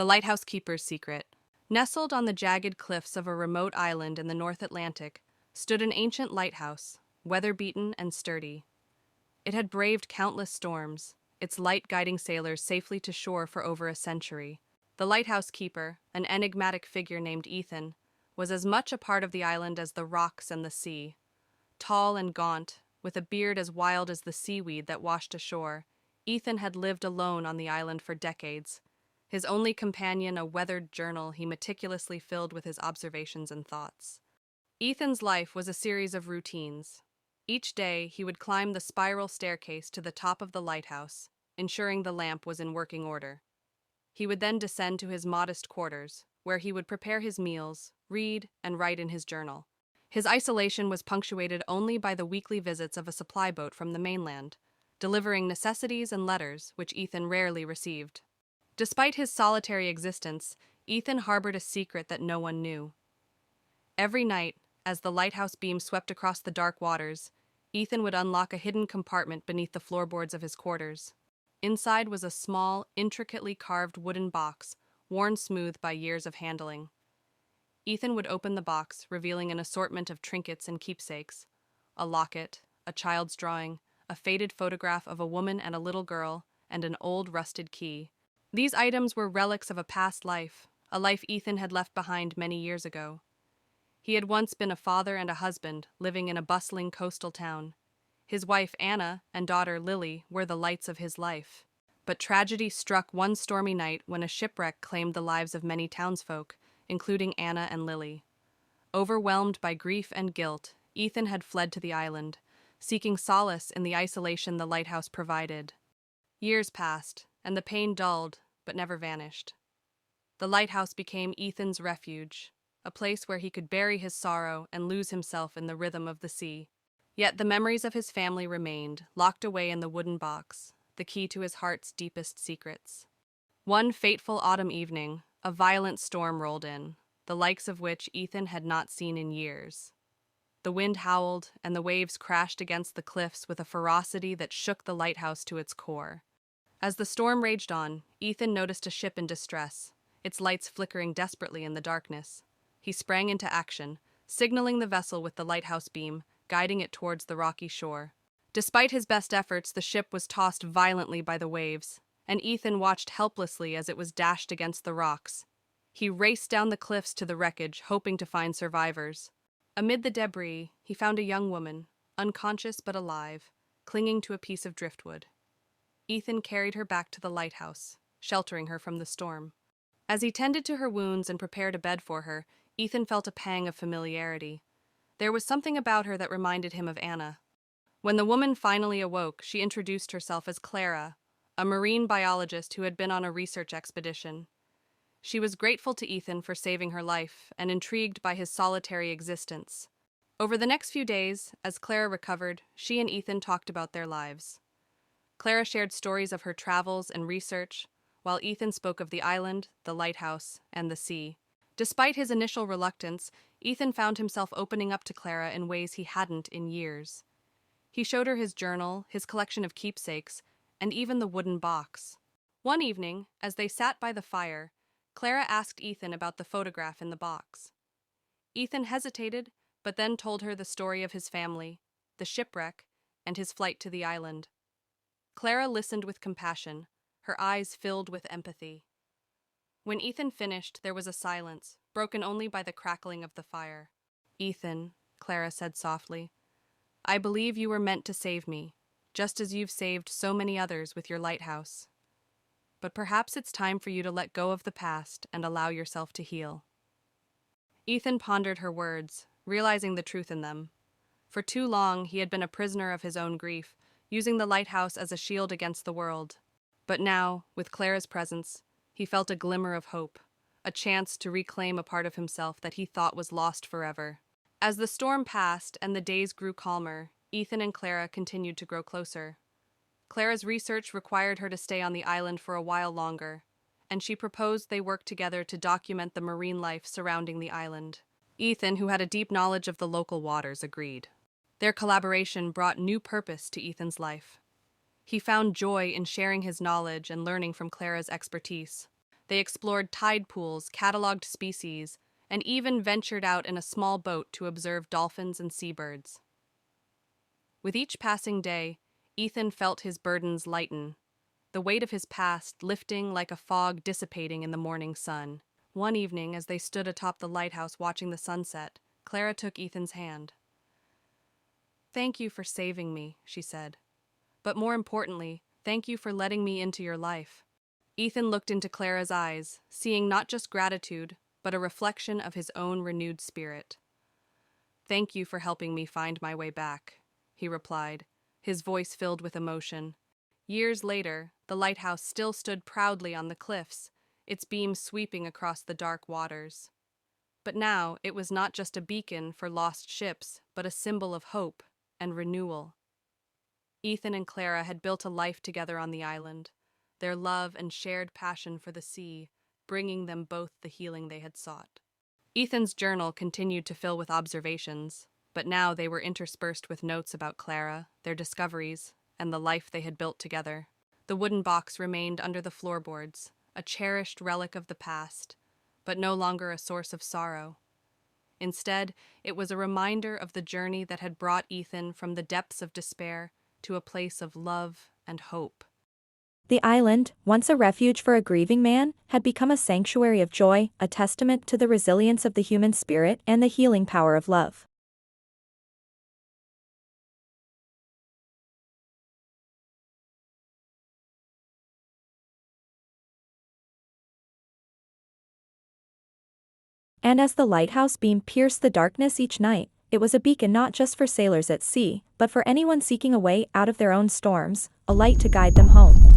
The lighthouse keeper's secret. Nestled on the jagged cliffs of a remote island in the North Atlantic stood an ancient lighthouse, weather-beaten and sturdy. It had braved countless storms, its light guiding sailors safely to shore for over a century. The lighthouse keeper, an enigmatic figure named Ethan, was as much a part of the island as the rocks and the sea. Tall and gaunt, with a beard as wild as the seaweed that washed ashore, Ethan had lived alone on the island for decades, his only companion a weathered journal he meticulously filled with his observations and thoughts. Ethan's life was a series of routines. Each day, he would climb the spiral staircase to the top of the lighthouse, ensuring the lamp was in working order. He would then descend to his modest quarters, where he would prepare his meals, read, and write in his journal. His isolation was punctuated only by the weekly visits of a supply boat from the mainland, delivering necessities and letters which Ethan rarely received. Despite his solitary existence, Ethan harbored a secret that no one knew. Every night, as the lighthouse beam swept across the dark waters, Ethan would unlock a hidden compartment beneath the floorboards of his quarters. Inside was a small, intricately carved wooden box, worn smooth by years of handling. Ethan would open the box, revealing an assortment of trinkets and keepsakes: a locket, a child's drawing, a faded photograph of a woman and a little girl, and an old rusted key. These items were relics of a past life, a life Ethan had left behind many years ago. He had once been a father and a husband, living in a bustling coastal town. His wife Anna and daughter Lily were the lights of his life. But tragedy struck one stormy night when a shipwreck claimed the lives of many townsfolk, including Anna and Lily. Overwhelmed by grief and guilt, Ethan had fled to the island, seeking solace in the isolation the lighthouse provided. Years passed, and the pain dulled, but never vanished. The lighthouse became Ethan's refuge, a place where he could bury his sorrow and lose himself in the rhythm of the sea. Yet the memories of his family remained, locked away in the wooden box, the key to his heart's deepest secrets. One fateful autumn evening, a violent storm rolled in, the likes of which Ethan had not seen in years. The wind howled, and the waves crashed against the cliffs with a ferocity that shook the lighthouse to its core. As the storm raged on, Ethan noticed a ship in distress, its lights flickering desperately in the darkness. He sprang into action, signaling the vessel with the lighthouse beam, guiding it towards the rocky shore. Despite his best efforts, the ship was tossed violently by the waves, and Ethan watched helplessly as it was dashed against the rocks. He raced down the cliffs to the wreckage, hoping to find survivors. Amid the debris, he found a young woman, unconscious but alive, clinging to a piece of driftwood. Ethan carried her back to the lighthouse, sheltering her from the storm. As he tended to her wounds and prepared a bed for her, Ethan felt a pang of familiarity. There was something about her that reminded him of Anna. When the woman finally awoke, she introduced herself as Clara, a marine biologist who had been on a research expedition. She was grateful to Ethan for saving her life and intrigued by his solitary existence. Over the next few days, as Clara recovered, she and Ethan talked about their lives. Clara shared stories of her travels and research, while Ethan spoke of the island, the lighthouse, and the sea. Despite his initial reluctance, Ethan found himself opening up to Clara in ways he hadn't in years. He showed her his journal, his collection of keepsakes, and even the wooden box. One evening, as they sat by the fire, Clara asked Ethan about the photograph in the box. Ethan hesitated, but then told her the story of his family, the shipwreck, and his flight to the island. Clara listened with compassion, her eyes filled with empathy. When Ethan finished, there was a silence, broken only by the crackling of the fire. "Ethan," Clara said softly, "I believe you were meant to save me, just as you've saved so many others with your lighthouse. But perhaps it's time for you to let go of the past and allow yourself to heal." Ethan pondered her words, realizing the truth in them. For too long, he had been a prisoner of his own grief, using the lighthouse as a shield against the world. But now, with Clara's presence, he felt a glimmer of hope, a chance to reclaim a part of himself that he thought was lost forever. As the storm passed and the days grew calmer, Ethan and Clara continued to grow closer. Clara's research required her to stay on the island for a while longer, and she proposed they work together to document the marine life surrounding the island. Ethan, who had a deep knowledge of the local waters, agreed. Their collaboration brought new purpose to Ethan's life. He found joy in sharing his knowledge and learning from Clara's expertise. They explored tide pools, cataloged species, and even ventured out in a small boat to observe dolphins and seabirds. With each passing day, Ethan felt his burdens lighten, the weight of his past lifting like a fog dissipating in the morning sun. One evening, as they stood atop the lighthouse watching the sunset, Clara took Ethan's hand. "Thank you for saving me," she said. "But more importantly, thank you for letting me into your life." Ethan looked into Clara's eyes, seeing not just gratitude, but a reflection of his own renewed spirit. "Thank you for helping me find my way back," he replied, his voice filled with emotion. Years later, the lighthouse still stood proudly on the cliffs, its beams sweeping across the dark waters. But now it was not just a beacon for lost ships, but a symbol of hope and renewal. Ethan and Clara had built a life together on the island, their love and shared passion for the sea bringing them both the healing they had sought. Ethan's journal continued to fill with observations, but now they were interspersed with notes about Clara, their discoveries, and the life they had built together. The wooden box remained under the floorboards, a cherished relic of the past, but no longer a source of sorrow. Instead, it was a reminder of the journey that had brought Ethan from the depths of despair to a place of love and hope. The island, once a refuge for a grieving man, had become a sanctuary of joy, a testament to the resilience of the human spirit and the healing power of love. And as the lighthouse beam pierced the darkness each night, it was a beacon not just for sailors at sea, but for anyone seeking a way out of their own storms, a light to guide them home.